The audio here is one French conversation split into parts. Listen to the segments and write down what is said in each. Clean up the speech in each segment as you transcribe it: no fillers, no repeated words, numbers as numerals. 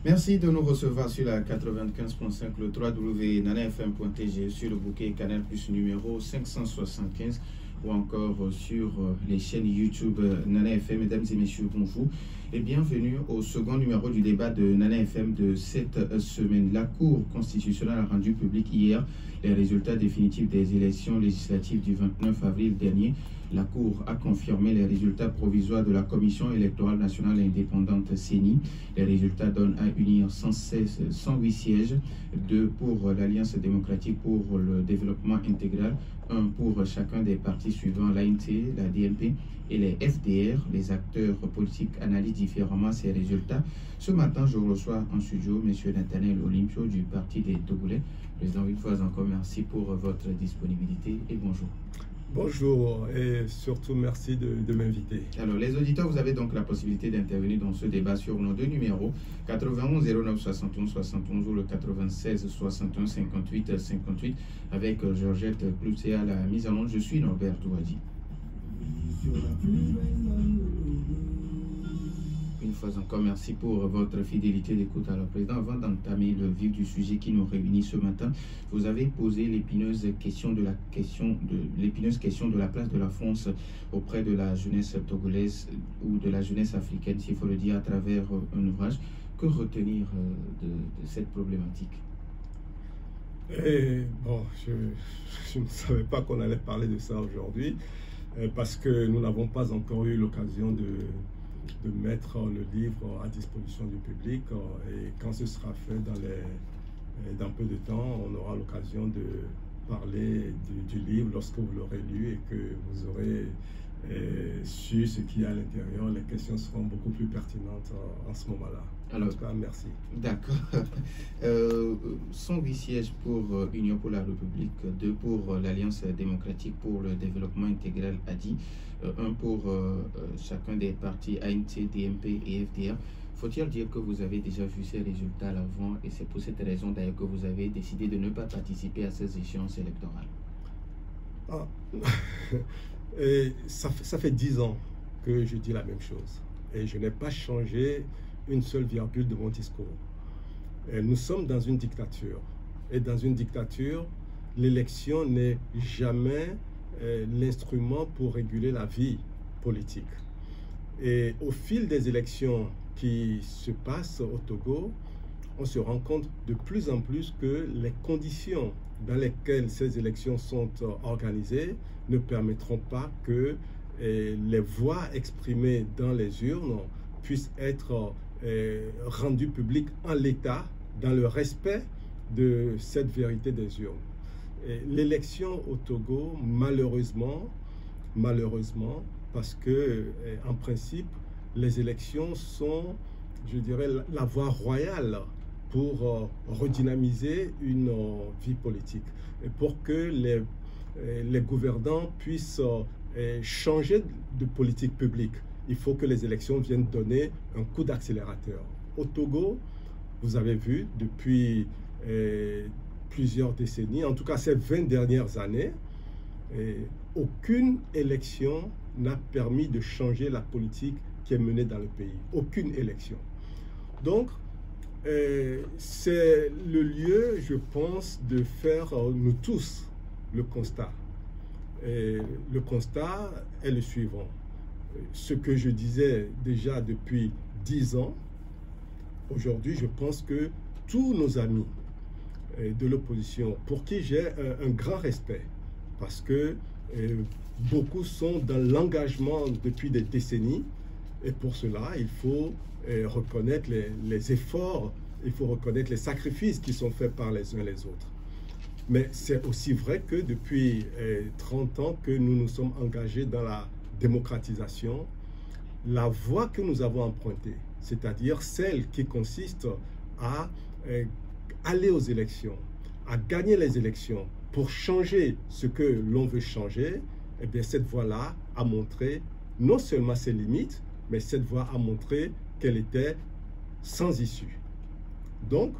Merci de nous recevoir sur la 95.5, le www.nanafm.tg, sur le bouquet Canal Plus numéro 575 ou encore sur les chaînes YouTube Nana FM. Mesdames et messieurs, bonjour et bienvenue au second numéro du débat de Nana FM de cette semaine. La Cour constitutionnelle a rendu public hier les résultats définitifs des élections législatives du 29 avril dernier. La Cour a confirmé les résultats provisoires de la Commission électorale nationale indépendante CENI. Les résultats donnent à unir 108 sièges, 2 pour l'Alliance démocratique pour le développement intégral, 1 pour chacun des partis suivants, l'ANT, la DNP et les FDR. Les acteurs politiques analysent différemment ces résultats. Ce matin, je reçois en studio M. Nathaniel Olympio du Parti des Togolais. Président, une fois encore, merci pour votre disponibilité et bonjour. Bonjour et surtout merci de m'inviter. Alors les auditeurs, vous avez donc la possibilité d'intervenir dans ce débat sur nos deux numéros 91 09 71 71 ou le 96 61 58 58 avec Georgette Cloutier à la mise en onde. Je suis Norbert Touadji. Une fois encore, merci pour votre fidélité d'écoute. Alors, Président, avant d'entamer le vif du sujet qui nous réunit ce matin, vous avez posé l'épineuse question de la place de la France auprès de la jeunesse togolaise ou de la jeunesse africaine, s'il faut le dire, à travers un ouvrage. Que retenir de cette problématique? Bon, je ne savais pas qu'on allait parler de ça aujourd'hui, parce que nous n'avons pas encore eu l'occasion de mettre le livre à disposition du public, et quand ce sera fait dans peu de temps, on aura l'occasion de parler du livre lorsque vous l'aurez lu et que vous aurez su ce qu'il y a à l'intérieur. Les questions seront beaucoup plus pertinentes en ce moment-là. En tout cas, merci. D'accord. 108 sièges pour Union pour la République, 2 pour l'Alliance démocratique pour le développement intégral ADI, 1 pour chacun des partis ANT, DMP et FDR. Faut-il dire que vous avez déjà vu ces résultats à l'avant et c'est pour cette raison d'ailleurs que vous avez décidé de ne pas participer à ces échéances électorales? Et ça fait 10 ans que je dis la même chose et je n'ai pas changé une seule virgule de mon discours. Et nous sommes dans une dictature et dans une dictature, l'élection n'est jamais l'instrument pour réguler la vie politique. Et au fil des élections qui se passent au Togo, on se rend compte de plus en plus que les conditions dans lesquelles ces élections sont organisées ne permettront pas que les voix exprimées dans les urnes puissent être rendues publiques en l'état, dans le respect de cette vérité des urnes. L'élection au Togo, malheureusement, parce que en principe, les élections sont, je dirais, la voie royale pour redynamiser une vie politique et pour que les gouvernants puissent changer de politique publique. Il faut que les élections viennent donner un coup d'accélérateur. Au Togo, vous avez vu depuis plusieurs décennies, en tout cas ces 20 dernières années, aucune élection n'a permis de changer la politique qui est menée dans le pays. Aucune élection. Donc, c'est le lieu, je pense, de faire, nous tous, le constat. Et le constat est le suivant. Ce que je disais déjà depuis 10 ans, aujourd'hui, je pense que tous nos amis de l'opposition, pour qui j'ai un grand respect, parce que beaucoup sont dans l'engagement depuis des décennies, et pour cela, il faut reconnaître les efforts, il faut reconnaître les sacrifices qui sont faits par les uns et les autres. Mais c'est aussi vrai que depuis 30 ans que nous nous sommes engagés dans la démocratisation, la voie que nous avons empruntée, c'est-à-dire celle qui consiste à aller aux élections, à gagner les élections pour changer ce que l'on veut changer, eh bien cette voie-là a montré non seulement ses limites, mais cette voie a montré qu'elle était sans issue. Donc,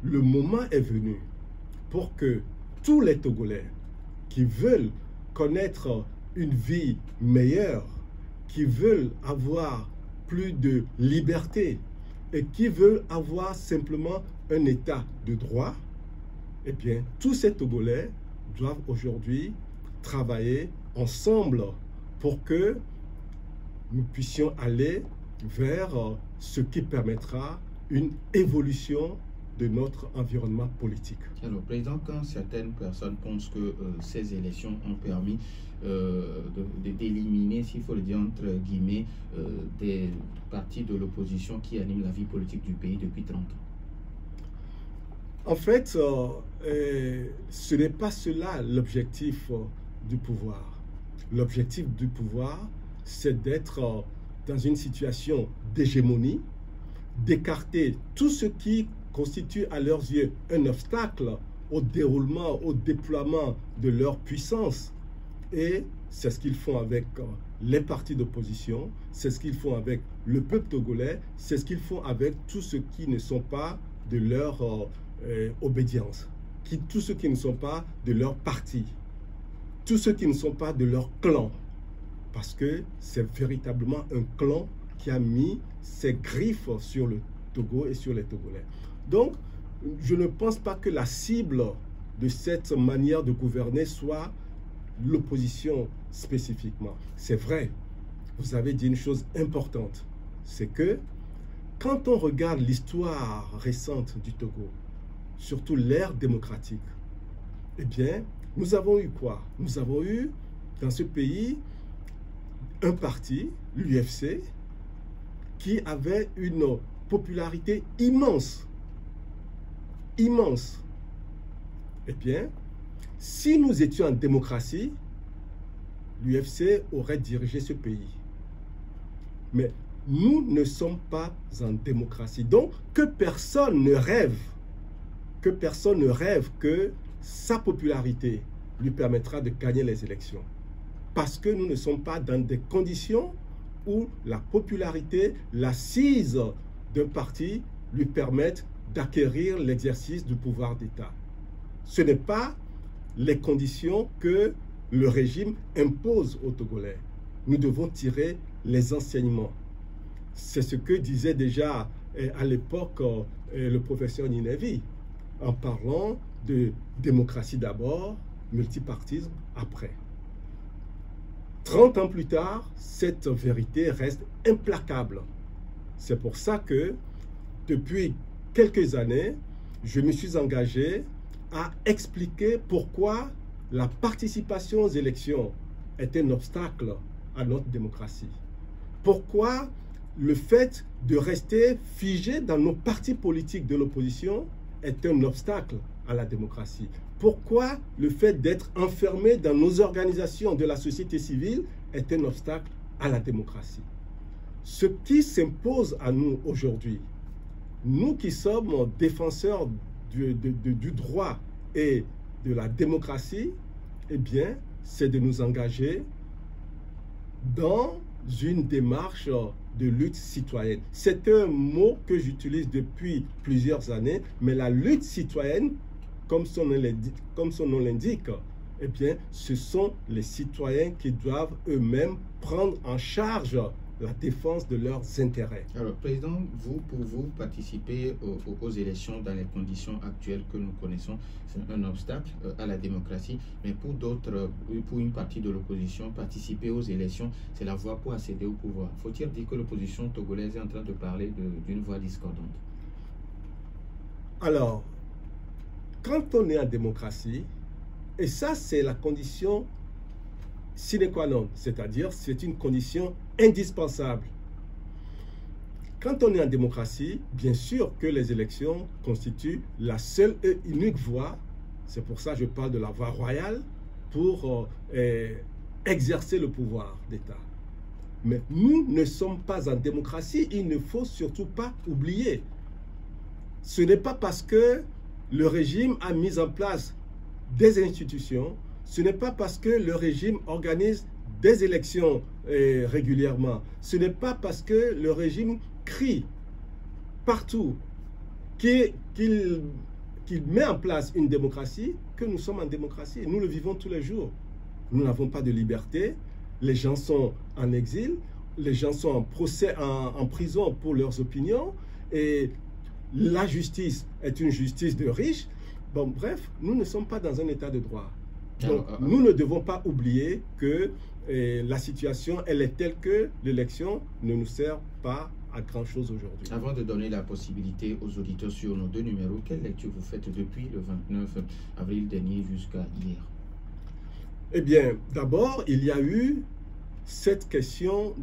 le moment est venu pour que tous les Togolais qui veulent connaître une vie meilleure, qui veulent avoir plus de liberté, et qui veulent avoir simplement un état de droit, eh bien, tous ces Togolais doivent aujourd'hui travailler ensemble pour que nous puissions aller vers ce qui permettra une évolution de notre environnement politique. Alors, Président, quand certaines personnes pensent que ces élections ont permis d'éliminer, s'il faut le dire entre guillemets, des partis de l'opposition qui animent la vie politique du pays depuis 30 ans. En fait, ce n'est pas cela l'objectif du pouvoir. L'objectif du pouvoir, c'est d'être dans une situation d'hégémonie, d'écarter tout ce qui constitue à leurs yeux un obstacle au déroulement, au déploiement de leur puissance. Et c'est ce qu'ils font avec les partis d'opposition, c'est ce qu'ils font avec le peuple togolais, c'est ce qu'ils font avec tous ceux qui ne sont pas de leur obédience, tous ceux qui ne sont pas de leur parti, tous ceux qui ne sont pas de leur clan. Parce que c'est véritablement un clan qui a mis ses griffes sur le Togo et sur les Togolais. Donc, je ne pense pas que la cible de cette manière de gouverner soit l'opposition spécifiquement. C'est vrai, vous avez dit une chose importante, c'est que quand on regarde l'histoire récente du Togo, surtout l'ère démocratique, eh bien, nous avons eu quoi? Nous avons eu dans ce pays un parti, l'UFC, qui avait une popularité immense. Immense. Eh bien, si nous étions en démocratie, l'UFC aurait dirigé ce pays. Mais nous ne sommes pas en démocratie. Donc, que personne ne rêve que sa popularité lui permettra de gagner les élections. Parce que nous ne sommes pas dans des conditions où la popularité, l'assise d'un parti lui permettent d'acquérir l'exercice du pouvoir d'État. Ce n'est pas les conditions que le régime impose aux Togolais. Nous devons tirer les enseignements. C'est ce que disait déjà à l'époque le professeur Ninevi, en parlant de démocratie d'abord, multipartisme après. 30 ans plus tard, cette vérité reste implacable. C'est pour ça que, depuis quelques années, je me suis engagé à expliquer pourquoi la participation aux élections est un obstacle à notre démocratie. Pourquoi le fait de rester figé dans nos partis politiques de l'opposition est un obstacle à la démocratie. Pourquoi le fait d'être enfermé dans nos organisations de la société civile est un obstacle à la démocratie. Ce qui s'impose à nous aujourd'hui, nous qui sommes défenseurs du droit et de la démocratie, eh bien, c'est de nous engager dans une démarche de lutte citoyenne. C'est un mot que j'utilise depuis plusieurs années, mais la lutte citoyenne, comme son nom l'indique, eh bien, ce sont les citoyens qui doivent eux-mêmes prendre en charge la défense de leurs intérêts. Alors, Président, pour vous participer aux élections dans les conditions actuelles que nous connaissons, c'est un obstacle à la démocratie, mais pour d'autres, pour une partie de l'opposition, participer aux élections, c'est la voie pour accéder au pouvoir. Faut-il dire que l'opposition togolaise est en train de parler d'une voie discordante? Alors, quand on est en démocratie, et ça c'est la condition sine qua non, c'est-à-dire c'est une condition indispensable. Quand on est en démocratie, bien sûr que les élections constituent la seule et unique voie, c'est pour ça que je parle de la voie royale, pour exercer le pouvoir d'État. Mais nous ne sommes pas en démocratie, il ne faut surtout pas oublier. Ce n'est pas parce que le régime a mis en place des institutions, ce n'est pas parce que le régime organise des élections régulièrement, ce n'est pas parce que le régime crie partout qu'il met en place une démocratie que nous sommes en démocratie. Nous le vivons tous les jours. Nous n'avons pas de liberté, les gens sont en exil, les gens sont en prison pour leurs opinions, et la justice est une justice de riches. Bon, bref, nous ne sommes pas dans un état de droit. Donc, nous ne devons pas oublier que la situation, elle est telle que l'élection ne nous sert pas à grand-chose aujourd'hui. Avant de donner la possibilité aux auditeurs sur nos 2 numéros, quelle lecture vous faites depuis le 29 avril dernier jusqu'à hier? Eh bien, d'abord, il y a eu cette question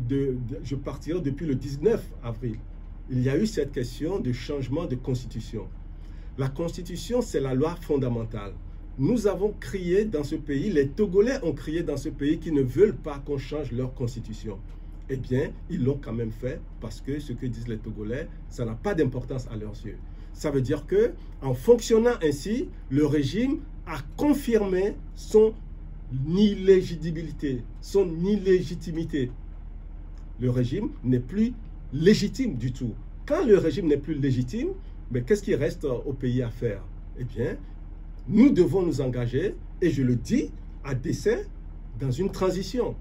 je partirai depuis le 19 avril. Il y a eu cette question de changement de constitution. La constitution, c'est la loi fondamentale. Nous avons crié dans ce pays, les Togolais ont crié dans ce pays qu'ils ne veulent pas qu'on change leur constitution. Eh bien, ils l'ont quand même fait parce que ce que disent les Togolais, ça n'a pas d'importance à leurs yeux. Ça veut dire que, en fonctionnant ainsi, le régime a confirmé son illégitimité. Le régime n'est plus légitime du tout. Quand le régime n'est plus légitime, mais qu'est-ce qui reste au pays à faire? Eh bien, nous devons nous engager, et je le dis à dessein, dans une transition.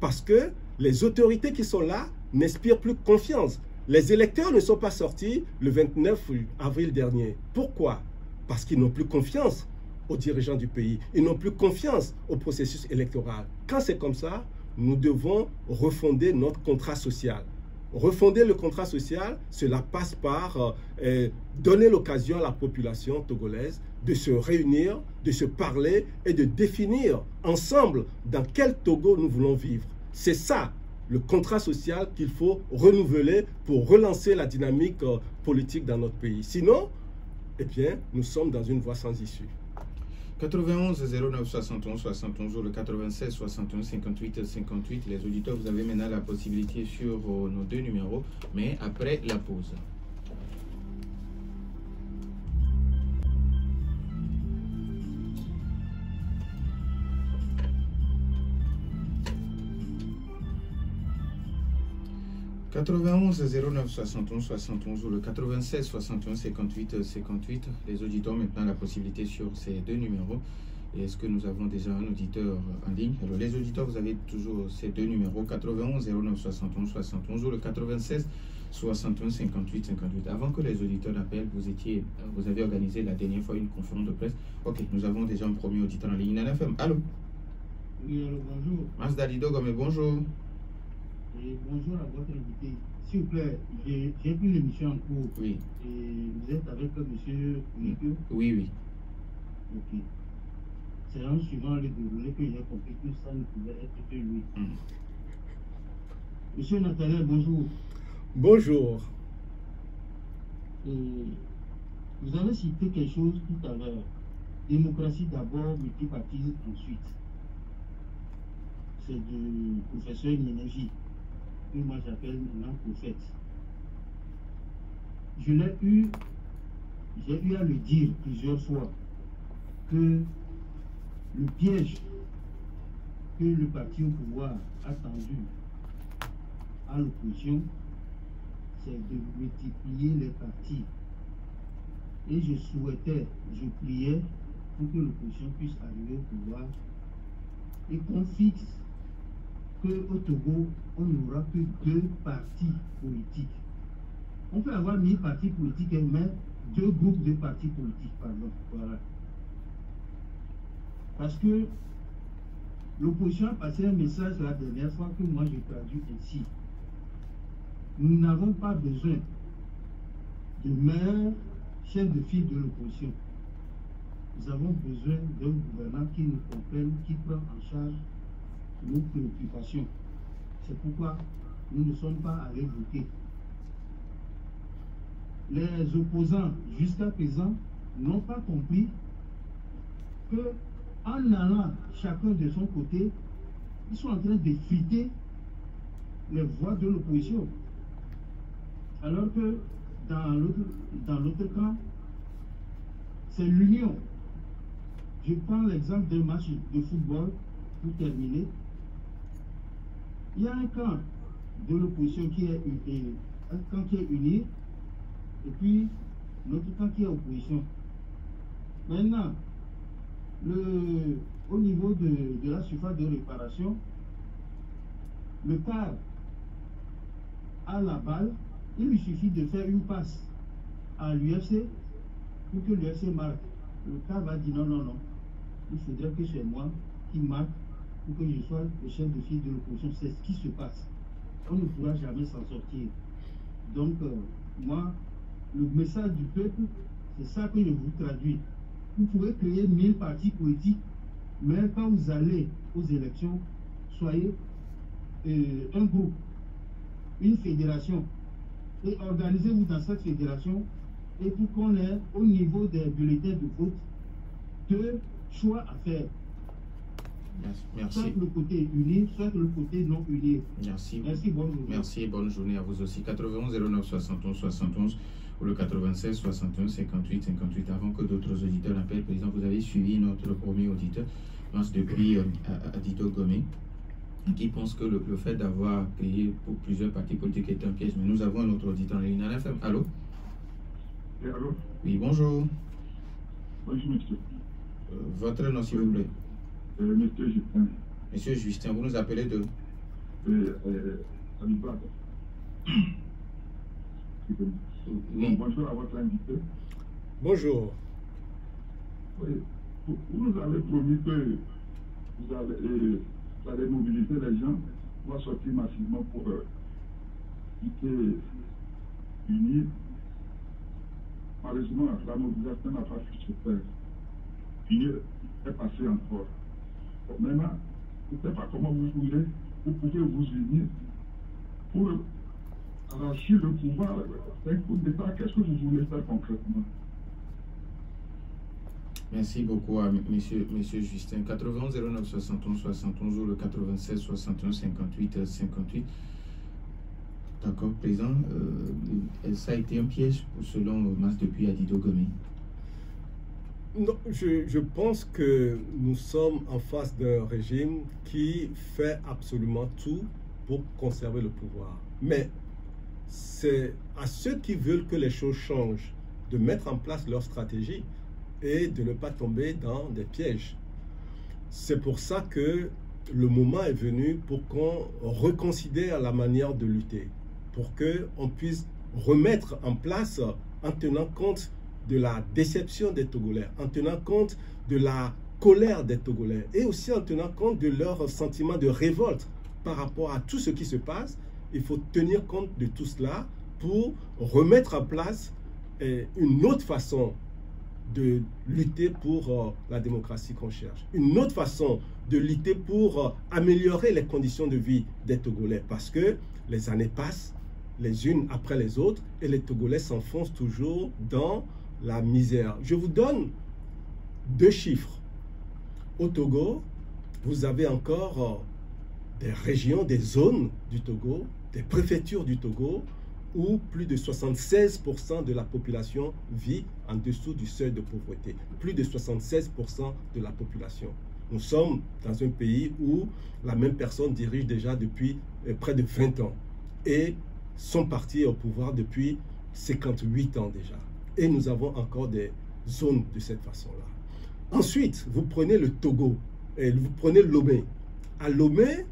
Parce que les autorités qui sont là n'inspirent plus confiance. Les électeurs ne sont pas sortis le 29 avril dernier. Pourquoi? Parce qu'ils n'ont plus confiance aux dirigeants du pays. Ils n'ont plus confiance au processus électoral. Quand c'est comme ça, nous devons refonder notre contrat social. Refonder le contrat social, cela passe par donner l'occasion à la population togolaise de se réunir, de se parler et de définir ensemble dans quel Togo nous voulons vivre. C'est ça, le contrat social qu'il faut renouveler pour relancer la dynamique politique dans notre pays. Sinon, eh bien, nous sommes dans une voie sans issue. 91 09 71 71 ou le 96 61 58 58. Les auditeurs, vous avez maintenant la possibilité sur nos 2 numéros, mais après la pause. « 91 09 71 71 ou le 96 61 58 58. Les auditeurs ont maintenant la possibilité sur ces 2 numéros. Et est-ce que nous avons déjà un auditeur en ligne? Alors les auditeurs, vous avez toujours ces 2 numéros, 91 09 71 71 ou le 96 61 58 58. Avant que les auditeurs n'appellent, vous avez organisé la dernière fois une conférence de presse. Ok, nous avons déjà un premier auditeur en ligne. Nana FM, allô? Oui, allô, bonjour. Masdalido Gome, bonjour. Et bonjour à votre invité. S'il vous plaît, j'ai pris l'émission en cours. Oui. Et vous êtes avec monsieur Mikio? Oui, oui. Ok. C'est en suivant le déroulé que j'ai compris que ça ne pouvait être que lui. Monsieur Nathanaël, bonjour. Bonjour. Et vous avez cité quelque chose tout à l'heure. Démocratie d'abord, multipartisme ensuite. C'est du professeur Niénégie, que moi j'appelle maintenant prophète. J'ai eu à le dire plusieurs fois que le piège que le parti au pouvoir a tendu à l'opposition, c'est de multiplier les partis. Et je priais pour que l'opposition puisse arriver au pouvoir et qu'on fixe qu'au Togo, on n'aura que 2 partis politiques. On peut avoir 1000 partis politiques, mais 2 groupes de partis politiques, pardon. Voilà. Parce que l'opposition a passé un message la dernière fois que moi j'ai traduit ainsi. Nous n'avons pas besoin de maire, chef de file de l'opposition. Nous avons besoin d'un gouvernement qui nous comprenne, qui prend en charge nos préoccupations. C'est pourquoi nous ne sommes pas allés voter. Les opposants, jusqu'à présent, n'ont pas compris que en allant chacun de son côté, ils sont en train d'effriter les voix de l'opposition. Alors que dans l'autre camp, c'est l'union. Je prends l'exemple d'un match de football pour terminer. Il y a un camp de l'opposition qui est uni, et puis l'autre camp qui est opposition. Maintenant, au niveau de la surface de réparation, le quart a la balle Il lui suffit de faire une passe à l'UFC pour que l'UFC marque. Le cas va dire non, non, non. Il faudrait que c'est moi qui marque pour que je sois le chef de file de l'opposition. C'est ce qui se passe. On ne pourra jamais s'en sortir. Donc, moi, le message du peuple, c'est ça que je vous traduis. Vous pouvez créer 1000 partis politiques, mais quand vous allez aux élections, soyez un groupe, une fédération, et organisez-vous dans cette fédération, et pour qu'on ait au niveau des bulletins de vote 2 choix à faire. Merci. Soit le côté uni, soit le côté non uni. Merci. Merci, bonne journée. Merci, bonne journée à vous aussi. 91 09 71 71 ou le 96 61 58 58. Avant que d'autres auditeurs appellent, président, vous avez suivi notre premier auditeur, depuis Adido Gomé, qui pense que le fait d'avoir payé pour plusieurs partis politiques est un piège. Mais nous avons un autre auditeur en ligne. Allô? Oui, allô? Oui, bonjour. Bonjour, monsieur. Votre nom, s'il vous plaît? Monsieur Justin. Monsieur Justin, vous nous appelez de? Alibaba. Oui. Bonjour à votre invité. Bonjour. Oui. Vous nous avez promis que vous allez mobiliser les gens pour sortir massivement pour lutter unis. Malheureusement, la mobilisation n'a pas pu se faire. Unir est passé encore. Maintenant, je ne sais pas comment vous pouvez vous unir pour arracher le pouvoir d'un coup d'État. Qu'est-ce que vous voulez faire concrètement? Merci beaucoup à monsieur Justin. 91 09 71 71 ou le 96 61 58 58. D'accord, président. Ça a été un piège selon Mas depuis Adido Gomé. Non, je pense que nous sommes en face d'un régime qui fait absolument tout pour conserver le pouvoir. Mais c'est à ceux qui veulent que les choses changent de mettre en place leur stratégie et de ne pas tomber dans des pièges. C'est pour ça que le moment est venu pour qu'on reconsidère la manière de lutter, pour qu'on puisse remettre en place en tenant compte de la déception des Togolais, en tenant compte de la colère des Togolais et aussi en tenant compte de leur sentiment de révolte par rapport à tout ce qui se passe. Il faut tenir compte de tout cela pour remettre en place une autre façon de lutter pour la démocratie qu'on cherche, une autre façon de lutter pour améliorer les conditions de vie des Togolais, parce que les années passent les unes après les autres et les Togolais s'enfoncent toujours dans la misère. Je vous donne 2 chiffres. Au Togo, vous avez encore des régions, des zones du Togo, des préfectures du Togo, où plus de 76% de la population vit en dessous du seuil de pauvreté. Plus de 76% de la population. Nous sommes dans un pays où la même personne dirige déjà depuis près de 20 ans. Et son parti est au pouvoir depuis 58 ans déjà. Et nous avons encore des zones de cette façon-là. Ensuite, vous prenez le Togo et vous prenez Lomé. À Lomé,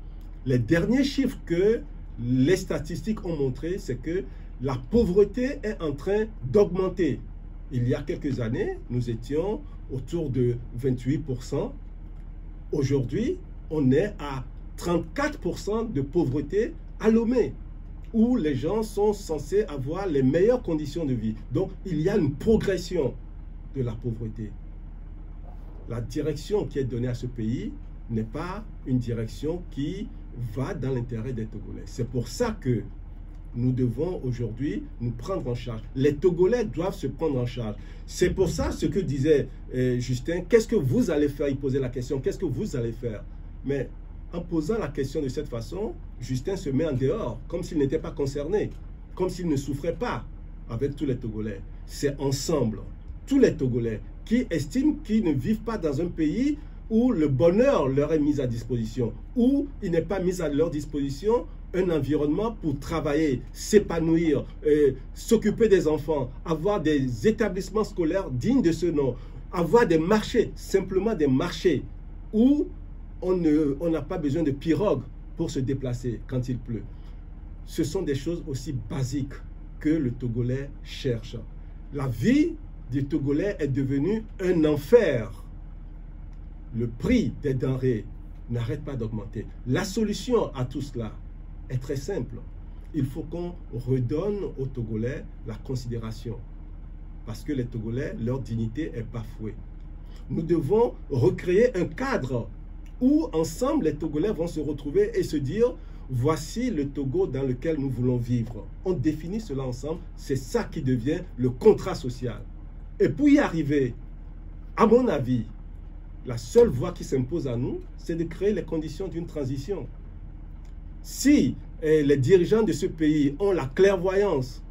les derniers chiffres que les statistiques ont montré, c'est que la pauvreté est en train d'augmenter. Il y a quelques années, nous étions autour de 28%. Aujourd'hui, on est à 34% de pauvreté à Lomé, où les gens sont censés avoir les meilleures conditions de vie. Donc, il y a une progression de la pauvreté. La direction qui est donnée à ce pays n'est pas une direction qui va dans l'intérêt des Togolais. C'est pour ça que nous devons aujourd'hui nous prendre en charge. Les Togolais doivent se prendre en charge. C'est pour ça ce que disait Justin, qu'est-ce que vous allez faire? Il posait la question, qu'est-ce que vous allez faire? Mais en posant la question de cette façon, Justin se met en dehors, comme s'il n'était pas concerné, comme s'il ne souffrait pas avec tous les Togolais. C'est ensemble, tous les Togolais, qui estiment qu'ils ne vivent pas dans un pays où le bonheur leur est mis à disposition, où il n'est pas mis à leur disposition un environnement pour travailler, s'épanouir, s'occuper des enfants, avoir des établissements scolaires dignes de ce nom, avoir des marchés, simplement des marchés, où on n'a pas besoin de pirogue pour se déplacer quand il pleut. Ce sont des choses aussi basiques que le Togolais cherche. La vie du Togolais est devenue un enfer. Le prix des denrées n'arrête pas d'augmenter. La solution à tout cela est très simple. Il faut qu'on redonne aux Togolais la considération. Parce que les Togolais, leur dignité est bafouée. Nous devons recréer un cadre où ensemble les Togolais vont se retrouver et se dire voici le Togo dans lequel nous voulons vivre. On définit cela ensemble, c'est ça qui devient le contrat social. Et pour y arriver, à mon avis, la seule voie qui s'impose à nous, c'est de créer les conditions d'une transition. Si les dirigeants de ce pays ont la clairvoyance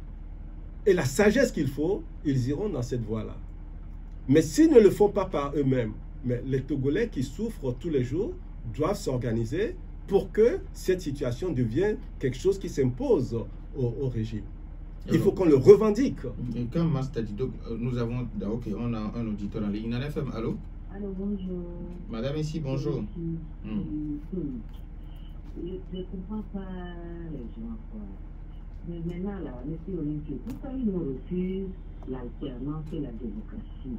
et la sagesse qu'il faut, ils iront dans cette voie-là. Mais s'ils ne le font pas par eux-mêmes, mais les Togolais qui souffrent tous les jours doivent s'organiser pour que cette situation devienne quelque chose qui s'impose au régime. Il faut qu'on le revendique. Et quand Master dit, nous avons, ok, on a un auditeur en ligne. Nana FM, allô? Allô, bonjour. Madame ici, bonjour. Je ne comprends pas les gens, quoi. Mais maintenant, là, monsieur Olympio, pourquoi ils nous refusent l'alternance et la démocratie?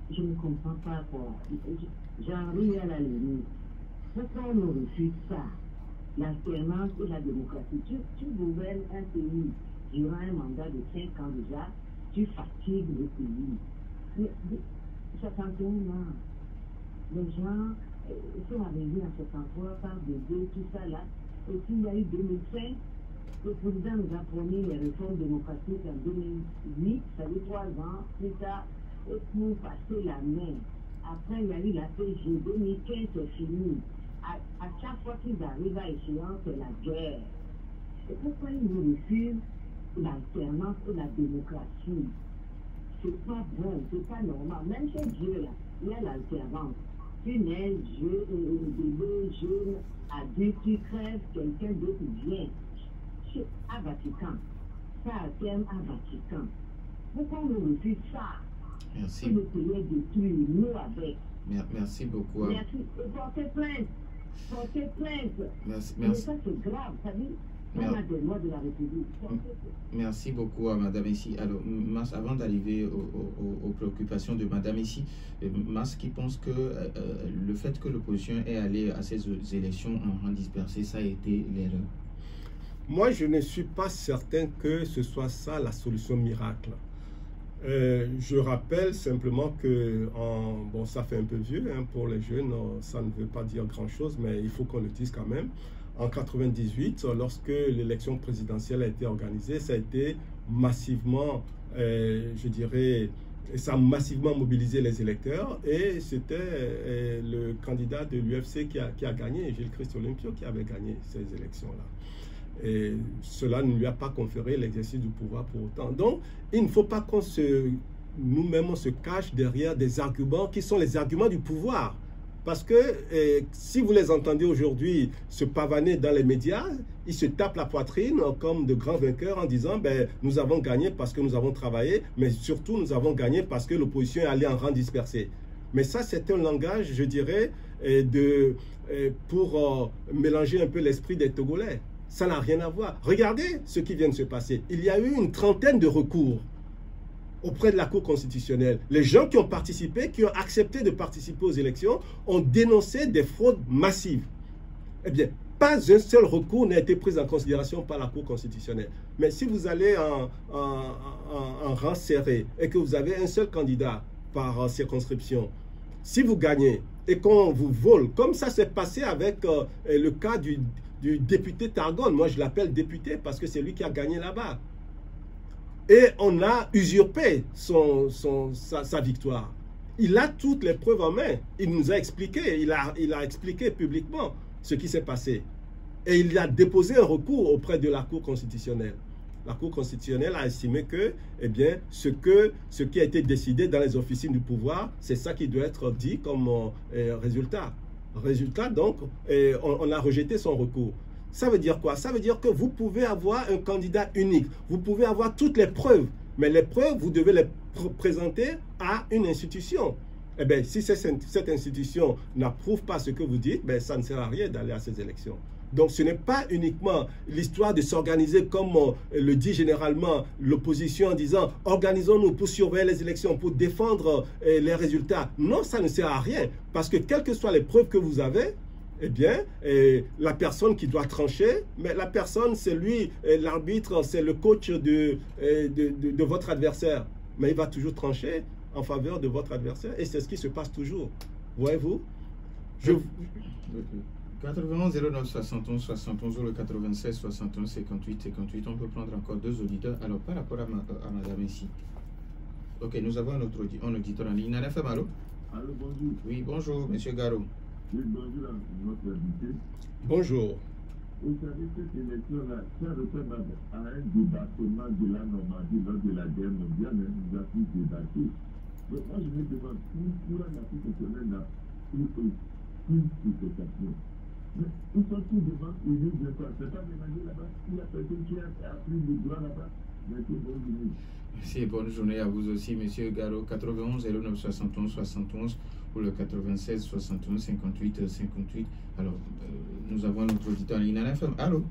Je ne comprends pas, quoi. J'en ris à la limite. Pourquoi on nous refuse ça? L'alternance et la démocratie. Tu gouvernes un pays durant un mandat de 5 ans déjà, tu fatigues le pays. Mais, ça t'entend là. Les gens, si on avait vu en 73, par de deux, tout ça là, et puis il y a eu 2005, le président nous a promis les réformes démocratiques en 2008, ça fait 3 ans, plus tard, et pour passer la main. Après, il y a eu la PG, 2015, c'est fini. À chaque fois qu'ils arrivent à échéance, c'est la guerre. Et pourquoi ils nous refusent l'alternance et la démocratie? C'est pas bon, c'est pas normal. Même chez Dieu, là, il y a l'alternance. Tu nais, bébé, jeune, adulte, tu crèves, quelqu'un d'autre vient. À Vatican. Ça alterne à Vatican. Pourquoi on nous refuse ça? Merci. Le pays est détruit, nous avec. Merci beaucoup. Merci. Et portez plainte. Portez plainte. Merci. Mais ça, c'est grave, ça dit. On a des lois de la République. Merci beaucoup à Madame ici. Alors, Mas, avant d'arriver aux préoccupations de Madame ici, Mas qui pense que le fait que l'opposition est allée à ces élections en rang dispersé, ça a été l'erreur. Moi, je ne suis pas certain que ce soit ça la solution miracle. Je rappelle simplement que, bon, ça fait un peu vieux hein, pour les jeunes, ça ne veut pas dire grand-chose, mais il faut qu'on le dise quand même. En 1998, lorsque l'élection présidentielle a été organisée, ça a été massivement, je dirais, ça a massivement mobilisé les électeurs et c'était le candidat de l'UFC qui a gagné, Gilles-Christ Olympio, qui avait gagné ces élections-là. Et cela ne lui a pas conféré l'exercice du pouvoir pour autant. Donc, il ne faut pas qu'on nous-mêmes, on se cache derrière des arguments qui sont les arguments du pouvoir. Parce que si vous les entendez aujourd'hui se pavaner dans les médias, ils se tapent la poitrine comme de grands vainqueurs en disant ben, nous avons gagné parce que nous avons travaillé, mais surtout nous avons gagné parce que l'opposition est allée en rang dispersé. Mais ça, c'est un langage, je dirais, pour mélanger un peu l'esprit des Togolais. Ça n'a rien à voir. Regardez ce qui vient de se passer. Il y a eu une trentaine de recours auprès de la Cour constitutionnelle. Les gens qui ont participé, qui ont accepté de participer aux élections, ont dénoncé des fraudes massives. Eh bien, pas un seul recours n'a été pris en considération par la Cour constitutionnelle. Mais si vous allez en rang serré et que vous avez un seul candidat par circonscription, si vous gagnez et qu'on vous vole, comme ça s'est passé avec le cas du député Targon, moi je l'appelle député parce que c'est lui qui a gagné là-bas. Et on a usurpé sa victoire. Il a toutes les preuves en main. Il nous a expliqué, il a expliqué publiquement ce qui s'est passé. Et il a déposé un recours auprès de la Cour constitutionnelle. La Cour constitutionnelle a estimé que, eh bien, ce qui a été décidé dans les officines du pouvoir, c'est ça qui doit être dit comme résultat. Résultat, donc, on a rejeté son recours. Ça veut dire quoi? Ça veut dire que vous pouvez avoir un candidat unique. Vous pouvez avoir toutes les preuves. Mais les preuves, vous devez les présenter à une institution. Eh bien, si cette institution n'approuve pas ce que vous dites, ben, ça ne sert à rien d'aller à ces élections. Donc ce n'est pas uniquement l'histoire de s'organiser comme le dit généralement l'opposition en disant « organisons-nous pour surveiller les élections, pour défendre les résultats ». Non, ça ne sert à rien parce que quelles que soient les preuves que vous avez, eh bien, la personne qui doit trancher, mais la personne, c'est lui, l'arbitre, c'est le coach de votre adversaire. Mais il va toujours trancher en faveur de votre adversaire et c'est ce qui se passe toujours. Voyez-vous? 91 09 71 71 ou le 96 61 58 58. On peut prendre encore 2 auditeurs. Alors, par rapport à madame ici. Ok, nous avons un auditeur en ligne. Nana FM, allô? Allô, bonjour. Oui, bonjour, monsieur Garou. Oui, bonjour à notre invité. Bonjour. Vous savez, cette élection-là, ça ressemble à un débarquement de la Normandie lors de la guerre mondiale, mais nous avons pu débarquer. Donc, moi, je me demande, pourquoi la constitutionnelle n'a plus d'explication? Mais ils sont tous devant, ils disent de quoi? C'est pas ménager là-bas, il y a personne qui a pris le droit là-bas. Merci, bonne journée. Merci, bonne journée à vous aussi, monsieur Garou. 91 09 71 71 ou le 96 61 58 58. Alors, nous avons notre auditeur en ligne. Nana FM, allô?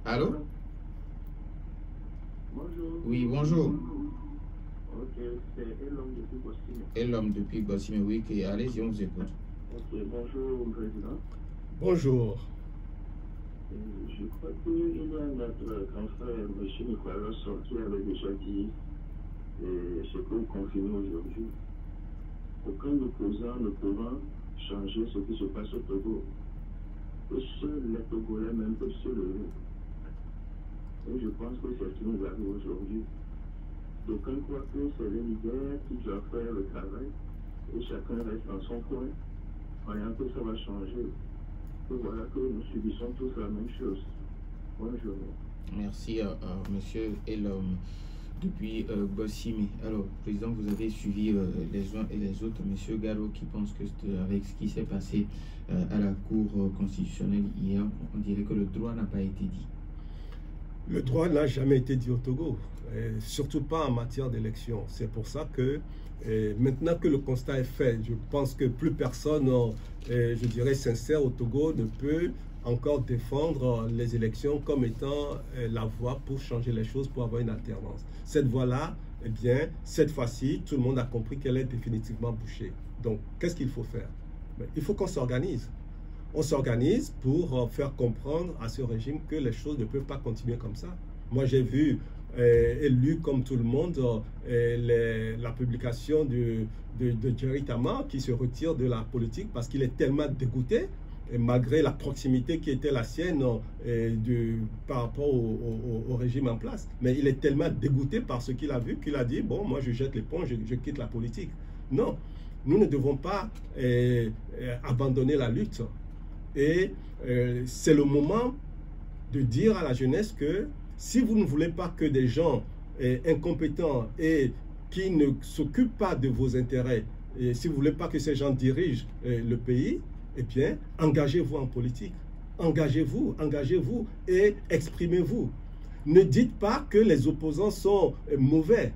Allô? Bonjour. Oui, bonjour. Ok, c'est Elom depuis Bossime. Elom depuis Bossime, oui. Allez-y, on vous écoute. Ok, bonjour, Président. Bonjour. Je crois qu'il y a notre confrère, M. Nicolas qui avait déjà dit ce que vous confirmez aujourd'hui. Aucun opposant ne pourra changer ce qui se passe au Togo. Et seuls les Togolais même peuvent se lever. Et je pense que c'est ce qui nous arrive aujourd'hui. D'aucuns croient que c'est les leaders qui doivent faire le travail et chacun reste dans son coin, croyant que ça va changer. Et voilà que nous subissons tous la même chose. Bonne journée. Merci à monsieur Elom depuis Bossimi. Alors, Président, vous avez suivi les uns et les autres. Monsieur Garou qui pense que avec ce qui s'est passé à la Cour constitutionnelle hier, on dirait que le droit n'a pas été dit. Le droit n'a jamais été dit au Togo, surtout pas en matière d'élection. C'est pour ça que maintenant que le constat est fait, je pense que plus personne, je dirais sincère au Togo, ne peut encore défendre les élections comme étant la voie pour changer les choses, pour avoir une alternance. Cette voie-là, eh bien, cette fois-ci, tout le monde a compris qu'elle est définitivement bouchée. Donc, qu'est-ce qu'il faut faire? Il faut qu'on s'organise. On s'organise pour faire comprendre à ce régime que les choses ne peuvent pas continuer comme ça. Moi, j'ai vu et lu comme tout le monde la publication de Jerry Tama qui se retire de la politique parce qu'il est tellement dégoûté, et malgré la proximité qui était la sienne par rapport au régime en place. Mais il est tellement dégoûté par ce qu'il a vu qu'il a dit, bon, moi je jette l'éponge, je quitte la politique. Non, nous ne devons pas abandonner la lutte. Et c'est le moment de dire à la jeunesse que si vous ne voulez pas que des gens incompétents et qui ne s'occupent pas de vos intérêts, et si vous ne voulez pas que ces gens dirigent le pays, eh bien, engagez-vous en politique. Engagez-vous et exprimez-vous. Ne dites pas que les opposants sont mauvais.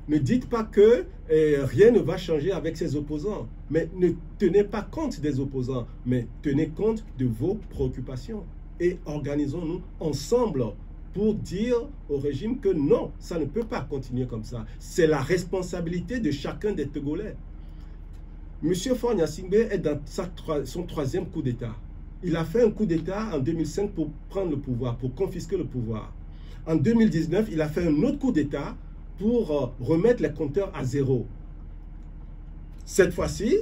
Ne dites pas que rien ne va changer avec ces opposants. Mais ne tenez pas compte des opposants, mais tenez compte de vos préoccupations. Et organisons-nous ensemble pour dire au régime que non, ça ne peut pas continuer comme ça. C'est la responsabilité de chacun des Togolais. M. Faure Gnassingbé est dans son 3e coup d'État. Il a fait un coup d'État en 2005 pour prendre le pouvoir, pour confisquer le pouvoir. En 2019, il a fait un autre coup d'État pour remettre les compteurs à zéro. Cette fois-ci,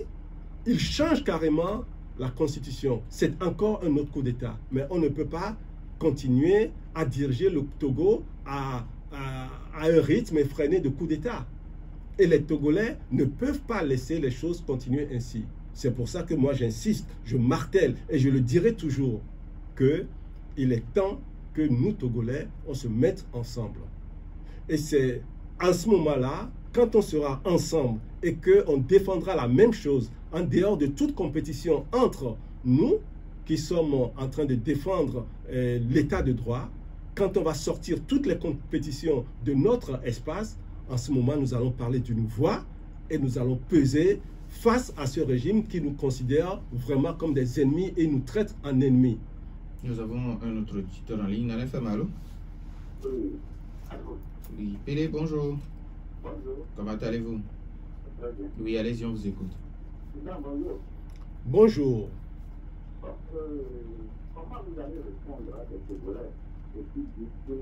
il change carrément la Constitution. C'est encore un autre coup d'État. Mais on ne peut pas continuer à diriger le Togo à un rythme effréné de coup d'État. Et les Togolais ne peuvent pas laisser les choses continuer ainsi. C'est pour ça que moi j'insiste, je martèle et je le dirai toujours qu'il est temps que nous Togolais, on se mette ensemble. Et c'est à ce moment-là, quand on sera ensemble et qu'on défendra la même chose en dehors de toute compétition entre nous qui sommes en train de défendre l'état de droit, quand on va sortir toutes les compétitions de notre espace, En ce moment, nous allons parler d'une voix et nous allons peser face à ce régime qui nous considère vraiment comme des ennemis et nous traite en ennemis. Nous avons un autre auditeur en ligne. Nana FM, allô? Oui, Pélé, bonjour. Bonjour. Comment allez-vous? Très bien. Oui, allez-y, on vous écoute. Bonjour. Bonjour. Comment vous allez répondre à des Togolais qui disent que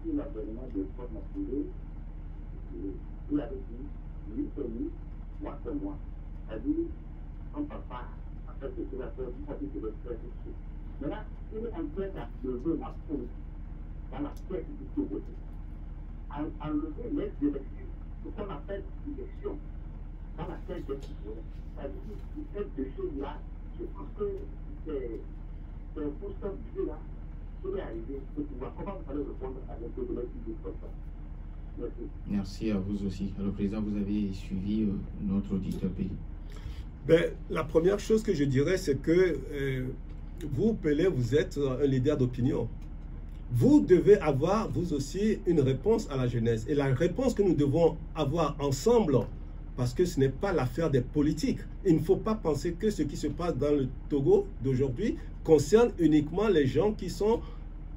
si l'avènement de Fort Massoulet, il avait dit, lui c'est lui, moi c'est moi. C'est-à-dire, son papa a fait ce qu'il a fait, vous savez que je vais faire ici. Mais là, il est en train d'enlever la politique dans la tête du Togo. Enlever les élections, ce qu'on appelle l'élection, dans la tête des Togolais. C'est-à-dire, cette chose-là, je pense que c'est un constat là qui est arrivé pour pouvoir. Comment vous allez répondre à des Togolais qui disent comme ça? Merci. Merci à vous aussi. Alors, Président, vous avez suivi notre auditeur Pélé. Ben, la première chose que je dirais, c'est que vous, Pélé, vous êtes un leader d'opinion. Vous devez avoir, vous aussi, une réponse à la jeunesse. Et la réponse que nous devons avoir ensemble, parce que ce n'est pas l'affaire des politiques. Il ne faut pas penser que ce qui se passe dans le Togo d'aujourd'hui concerne uniquement les gens qui sont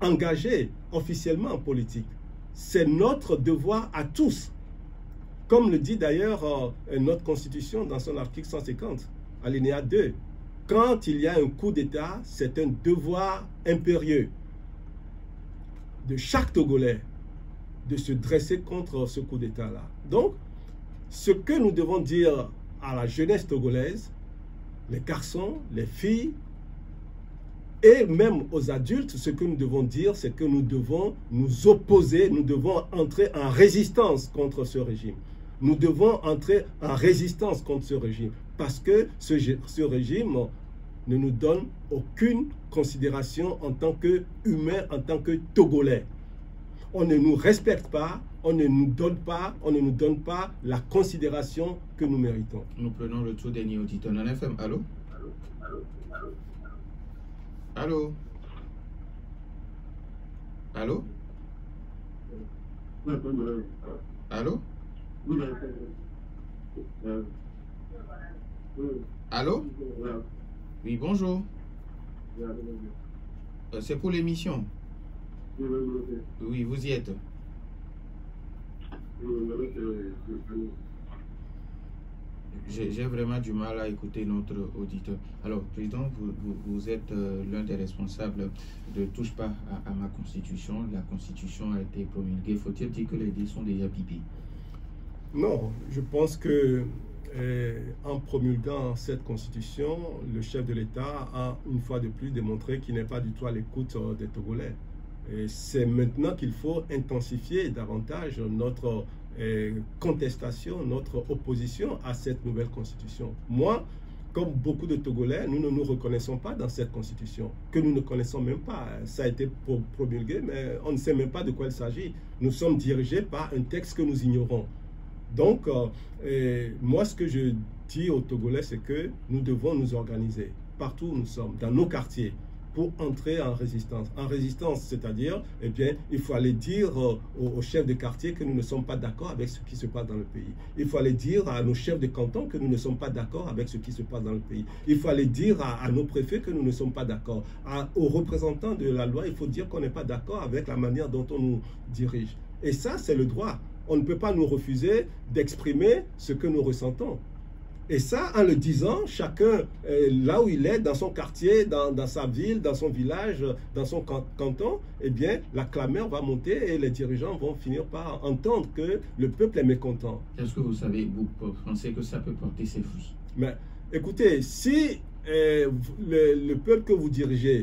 engagés officiellement en politique. C'est notre devoir à tous. Comme le dit d'ailleurs notre Constitution dans son article 150, alinéa 2. Quand il y a un coup d'État, c'est un devoir impérieux de chaque Togolais de se dresser contre ce coup d'État-là. Donc, ce que nous devons dire à la jeunesse togolaise, les garçons, les filles, et même aux adultes, ce que nous devons dire, c'est que nous devons nous opposer, nous devons entrer en résistance contre ce régime. Nous devons entrer en résistance contre ce régime, parce que ce régime ne nous donne aucune considération en tant qu'humains, en tant que Togolais. On ne nous respecte pas, on ne nous donne pas la considération que nous méritons. Nous prenons le tout dernier auditeur. Nana FM, allô? Allô? Allô? Allô? Allô? Oui, bonjour. C'est pour l'émission. Oui, vous y êtes. J'ai vraiment du mal à écouter notre auditeur. Alors, Président, vous êtes l'un des responsables de Touche pas à ma Constitution. La Constitution a été promulguée. Faut-il dire que les dés sont déjà pipés? Non, je pense que en promulguant cette Constitution, le chef de l'État a une fois de plus démontré qu'il n'est pas du tout à l'écoute des Togolais. Et c'est maintenant qu'il faut intensifier davantage notre contestation, notre opposition à cette nouvelle Constitution. Moi, comme beaucoup de Togolais, nous ne nous reconnaissons pas dans cette Constitution, que nous ne connaissons même pas. Ça a été promulgué, mais on ne sait même pas de quoi il s'agit. Nous sommes dirigés par un texte que nous ignorons. Donc, moi, ce que je dis aux Togolais, c'est que nous devons nous organiser partout où nous sommes, dans nos quartiers, pour entrer en résistance. En résistance, c'est-à-dire, eh bien, il faut aller dire aux chefs de quartier que nous ne sommes pas d'accord avec ce qui se passe dans le pays. Il faut aller dire à nos chefs de canton que nous ne sommes pas d'accord avec ce qui se passe dans le pays. Il faut aller dire à nos préfets que nous ne sommes pas d'accord. Aux représentants de la loi, il faut dire qu'on n'est pas d'accord avec la manière dont on nous dirige. Et ça, c'est le droit. On ne peut pas nous refuser d'exprimer ce que nous ressentons. Et ça, en le disant, chacun, là où il est, dans son quartier, dans sa ville, dans son village, dans son canton, eh bien, la clameur va monter et les dirigeants vont finir par entendre que le peuple est mécontent. Est-ce que vous savez, vous pensez que ça peut porter ses fruits? Mais écoutez, si le peuple que vous dirigez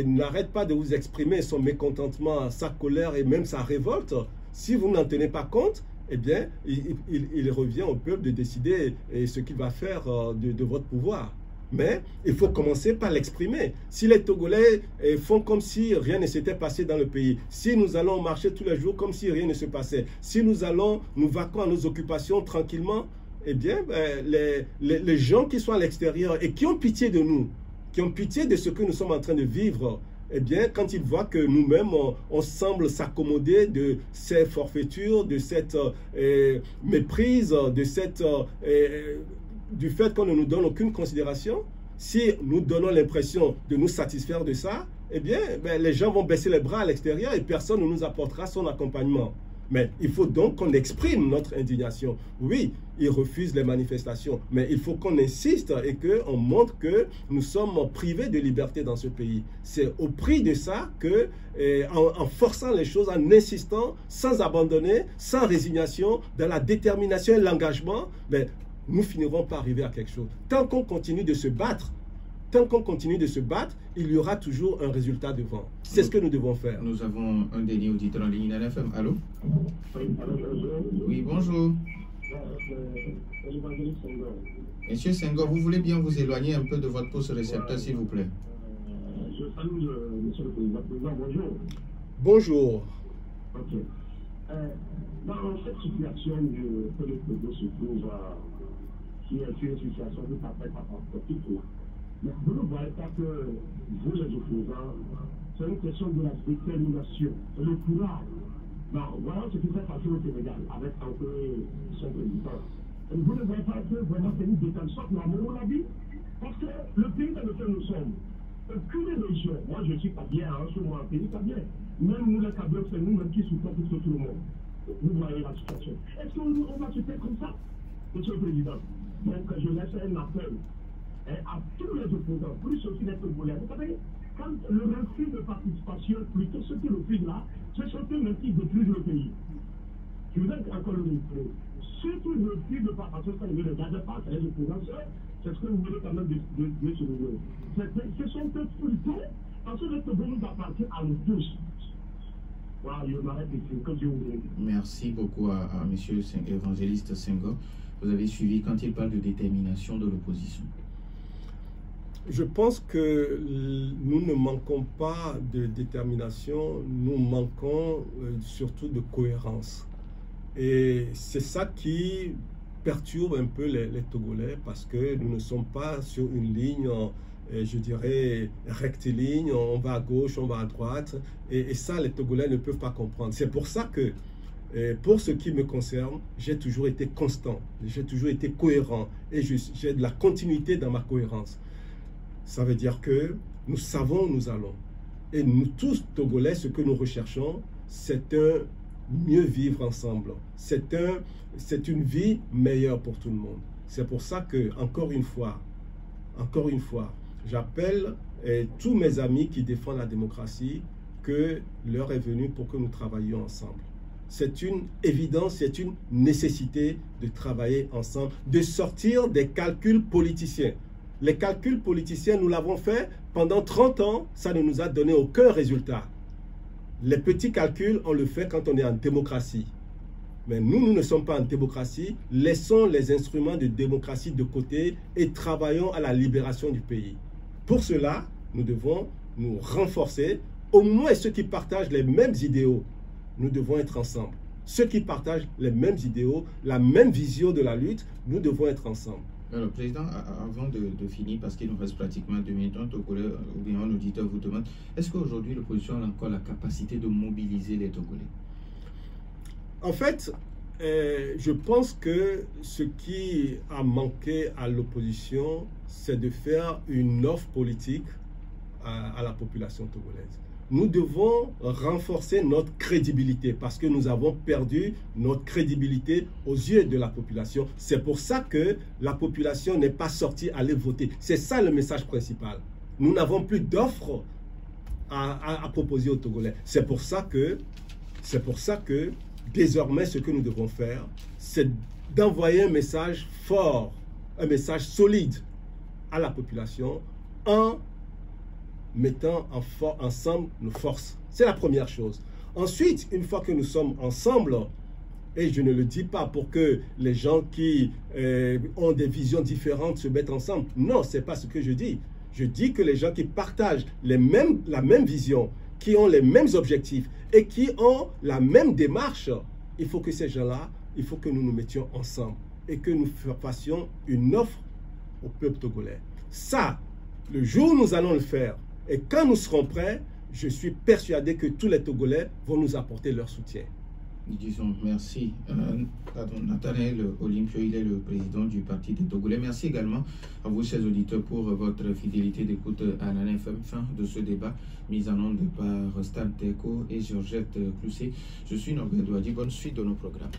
n'arrête pas de vous exprimer son mécontentement, sa colère et même sa révolte, si vous n'en tenez pas compte, eh bien, il revient au peuple de décider ce qu'il va faire de votre pouvoir. Mais il faut commencer par l'exprimer. Si les Togolais font comme si rien ne s'était passé dans le pays, si nous allons marcher tous les jours comme si rien ne se passait, si nous allons nous vaquer à nos occupations tranquillement, eh bien, les gens qui sont à l'extérieur et qui ont pitié de nous, qui ont pitié de ce que nous sommes en train de vivre, eh bien, quand ils voient que nous-mêmes, on semble s'accommoder de ces forfaitures, de cette méprise, de cette, du fait qu'on ne nous donne aucune considération, si nous donnons l'impression de nous satisfaire de ça, eh bien, les gens vont baisser les bras à l'extérieur et personne ne nous apportera son accompagnement. Mais il faut donc qu'on exprime notre indignation. Oui, ils refusent les manifestations, mais il faut qu'on insiste et qu'on montre que nous sommes privés de liberté dans ce pays. C'est au prix de ça que, en forçant les choses, en insistant, sans abandonner, sans résignation, dans la détermination et l'engagement, nous finirons par arriver à quelque chose. Tant qu'on continue de se battre, il y aura toujours un résultat devant. C'est ce que nous devons faire. Nous avons un dernier auditeur en ligne Nana FM. Allô? Oui, bonjour. Monsieur Senghor, vous voulez bien vous éloigner un peu de votre poste récepteur, s'il vous plaît? Je salue Monsieur le Président. Bonjour. Bonjour. Ok. Dans cette situation que le Togo se trouve, qui est une situation tout à fait catastrophique, mais vous ne voyez pas que vous, les opposants, c'est une question de la détermination, c'est le courage. Voilà ce qui s'est passé au Sénégal avec son président. Et vous ne voyez pas que vraiment c'est une détermination, à mon avis, parce que le pays dans lequel nous sommes, aucune région, moi je ne suis pas bien, sur moi, un pays pas bien. Même nous, les Camerounais, c'est nous-mêmes qui souffrons plus que tout le monde. Vous voyez la situation. Est-ce qu'on va se faire comme ça, Monsieur le Président? Donc je laisse un appel à tous les opposants, plus aussi les Togolais. Vous savez, quand le refus de participation, plutôt ce qui refuse là, c'est surtout le qui détruit le pays. Je vous ai encore le micro. Ceux qui refusent de participation, ça ne le regarde pas, c'est les opposants, c'est ce que vous voulez quand même de souligner. Ce sont eux plutôt, parce que le Togo nous appartient à nous tous. Voilà, je m'arrête ici, comme je vous dis. Merci beaucoup à M. Évangéliste Senghor. Vous avez suivi quand il parle de détermination de l'opposition. Je pense que nous ne manquons pas de détermination, nous manquons surtout de cohérence. Et c'est ça qui perturbe un peu les Togolais, parce que nous ne sommes pas sur une ligne, je dirais, rectiligne, on va à gauche, on va à droite. Et ça, les Togolais ne peuvent pas comprendre. C'est pour ça que, pour ce qui me concerne, j'ai toujours été constant, j'ai toujours été cohérent et j'ai de la continuité dans ma cohérence. Ça veut dire que nous savons où nous allons. Et nous tous, Togolais, ce que nous recherchons, c'est un mieux vivre ensemble. C'est une vie meilleure pour tout le monde. C'est pour ça que, encore une fois, j'appelle tous mes amis qui défendent la démocratie que l'heure est venue pour que nous travaillions ensemble. C'est une évidence, c'est une nécessité de travailler ensemble, de sortir des calculs politiciens. Les calculs politiciens, nous l'avons fait pendant 30 ans, ça ne nous a donné aucun résultat. Les petits calculs, on le fait quand on est en démocratie. Mais nous ne sommes pas en démocratie. Laissons les instruments de démocratie de côté et travaillons à la libération du pays. Pour cela, nous devons nous renforcer. Au moins ceux qui partagent les mêmes idéaux, nous devons être ensemble. Ceux qui partagent les mêmes idéaux, la même vision de la lutte, nous devons être ensemble. Alors, Président, avant de finir, parce qu'il nous reste pratiquement 2 minutes, un Togolais ou bien un auditeur vous demande, est-ce qu'aujourd'hui l'opposition a encore la capacité de mobiliser les Togolais? En fait, je pense que ce qui a manqué à l'opposition, c'est de faire une offre politique à la population togolaise. Nous devons renforcer notre crédibilité parce que nous avons perdu notre crédibilité aux yeux de la population. C'est pour ça que la population n'est pas sortie aller voter. C'est ça le message principal. Nous n'avons plus d'offres à proposer aux Togolais. C'est pour ça que désormais, ce que nous devons faire, c'est d'envoyer un message fort, un message solide à la population en mettant ensemble nos forces. C'est la première chose. Ensuite, une fois que nous sommes ensemble, et je ne le dis pas pour que les gens qui ont des visions différentes se mettent ensemble. Non, ce n'est pas ce que je dis. Je dis que les gens qui partagent la même vision, qui ont les mêmes objectifs et qui ont la même démarche, il faut que ces gens-là, il faut que nous nous mettions ensemble et que nous fassions une offre au peuple togolais. Ça, le jour où nous allons le faire, et quand nous serons prêts, je suis persuadé que tous les Togolais vont nous apporter leur soutien. Disons merci. Nathanaël Olympio, il est le président du Parti des Togolais. Merci également à vous, chers auditeurs, pour votre fidélité d'écoute à Nana FM. Fin de ce débat mis en onde par Stan Teko et Georgette Clousset. Je suis Norbert Douadi. Bonne suite de nos programmes.